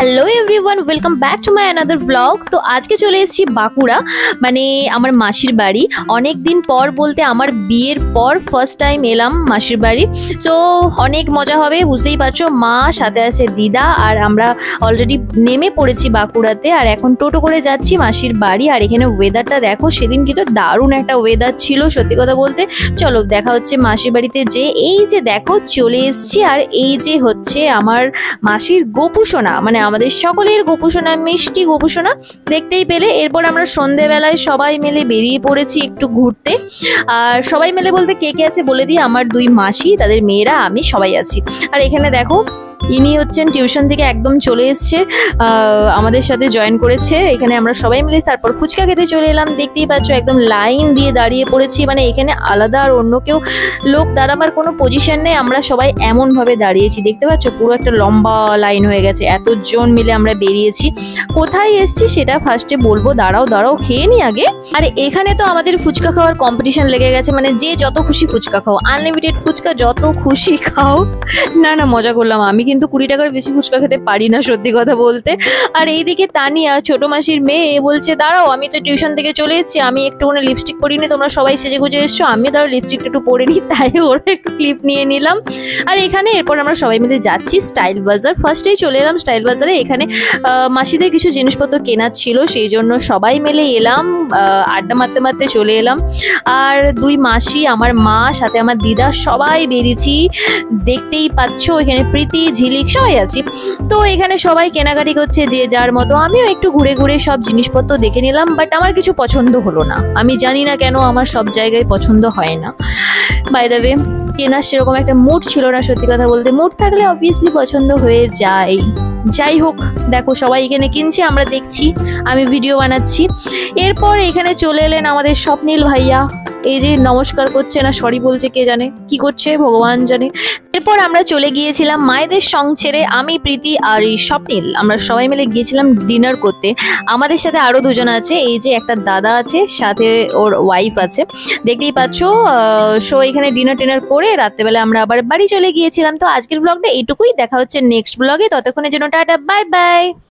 Hello everyone, welcome back to my another blog. তো আজকে চলে এসেছি বাঁকুড়া, মানে আমার মাসির বাড়ি। অনেক দিন পর বলতে আমার বিয়ের পর ফার্স্ট টাইম এলাম মাসির বাড়ি। সো অনেক মজা হবে, বুঝতেই পারছো। মা সাথে আছে দিদা, আর আমরা অলরেডি নেমে পড়েছি বাঁকুড়াতে, আর এখন টোটো করে যাচ্ছি মাসির বাড়ি। আর এখানে ওয়েদারটা দেখো, সেদিন কিন্তু দারুণ একটা ওয়েদার ছিল সত্যি কথা বলতে। চলো দেখা হচ্ছে মাসির বাড়িতে। যে এই যে দেখো চলে এসেছি, আর এই যে হচ্ছে আমার মাসির গোপুসোনা, মানে আমাদের সকলের গোপুসোনা, মিষ্টি গোপুসোনা দেখতেই পেলে। এরপর আমরা সন্ধেবেলায় সবাই মিলে বেরিয়ে পড়েছি একটু ঘুরতে। আর সবাই মিলে বলতে কে কে আছে বলে দিই, আমার দুই মাসি, তাদের মেয়েরা, আমি, সবাই আছি। আর এখানে দেখো ইনি হচ্ছেন টিউশন থেকে একদম চলে এসছে, আমাদের সাথে জয়েন করেছে। এখানে আমরা সবাই মিলে তারপর ফুচকা খেতে চলে এলাম। দেখতেই পাচ্ছ একদম লাইন দিয়ে দাঁড়িয়ে পড়েছি, মানে এখানে আলাদা আর অন্য কেউ লোক দাঁড়াবার কোনো পজিশন নেই, আমরা সবাই এমনভাবে দাঁড়িয়েছি। দেখতে পাচ্ছ পুরো একটা লম্বা লাইন হয়ে গেছে, এতজন মিলে আমরা বেরিয়েছি। কোথায় এসছি সেটা ফার্স্টে বলবো, দাঁড়াও দাঁড়াও খেয়ে নি আগে। আর এখানে তো আমাদের ফুচকা খাওয়ার কম্পিটিশন লেগে গেছে, মানে যে যত খুশি ফুচকা খাও, আনলিমিটেড ফুচকা যত খুশি খাও। না না, মজা করলাম, আমি কিন্তু 20 টাকার বেশি ফুচকা খেতে পারি না সত্যি কথা বলতে। আর এইদিকে তানিয়া, ছোট মাসির মেয়ে, বলছে দাঁড়াও আমি তো টিউশন থেকে চলে এসেছি, আমি একটুখানি লিপস্টিক পরিনি, তোমরা সবাই সেজে গুজে এসছো, আমি দাঁড়াও লিপস্টিকটা একটু পরে নিই। তাই ওরা একটু ক্লিপ নিয়ে নিলাম। আর এখানে এরপর আমরা সবাই মিলে যাচ্ছি স্টাইল বাজার। ফার্স্টেই চলে এলাম স্টাইল বাজারে। এখানে মাসিদের কিছু জিনিসপত্র কেনার ছিল, সেই জন্য সবাই মিলে এলাম, আড্ডা মারতে মারতে চলে এলাম। আর দুই মাসি, আমার মা, সাথে আমার দিদা, সবাই বেরিয়েছি। দেখতেই পাচ্ছ এখানে প্রীতি, ঝিলিক সবাই আছি। তো এখানে সবাই কেনাকাটি করছে যে যার মতো। আমিও একটু ঘুরে ঘুরে সব জিনিসপত্র দেখে নিলাম, বাট আমার কিছু পছন্দ হলো না। আমি জানি না কেন আমার সব জায়গায় পছন্দ হয় না। বাই দ্য ওয়ে, কেনার সেরকম একটা মুড ছিল না সত্যি কথা বলতে। মুড থাকলে অবভিয়াসলি পছন্দ হয়ে যায়। যাই হোক, দেখো সবাই এখানে কিনছে, আমরা দেখছি, আমি ভিডিও বানাচ্ছি। এরপর এখানে চলে এলেন আমাদের স্বপ্নীল ভাইয়া। এই যে নমস্কার করছে না সরি বলছে, কে জানে কি করছে, ভগবান জানে। এরপর আমরা চলে গিয়েছিলাম মায়েদের সং ছেড়ে, আমি, প্রীতি আর এই স্বপ্নীল, আমরা সবাই মিলে গিয়েছিলাম ডিনার করতে। আমাদের সাথে আরো দুজন আছে, এই যে একটা দাদা আছে, সাথে ওর ওয়াইফ আছে, দেখতেই পাচ্ছ। সো এখানে ডিনার টিনার করে রাত্রেবেলা আমরা আবার বাড়ি চলে গিয়েছিলাম। তো আজকের ব্লগটা এইটুকুই, দেখা হচ্ছে নেক্সট ব্লগে। ততক্ষণের জন্য টাটা, বাই বাই।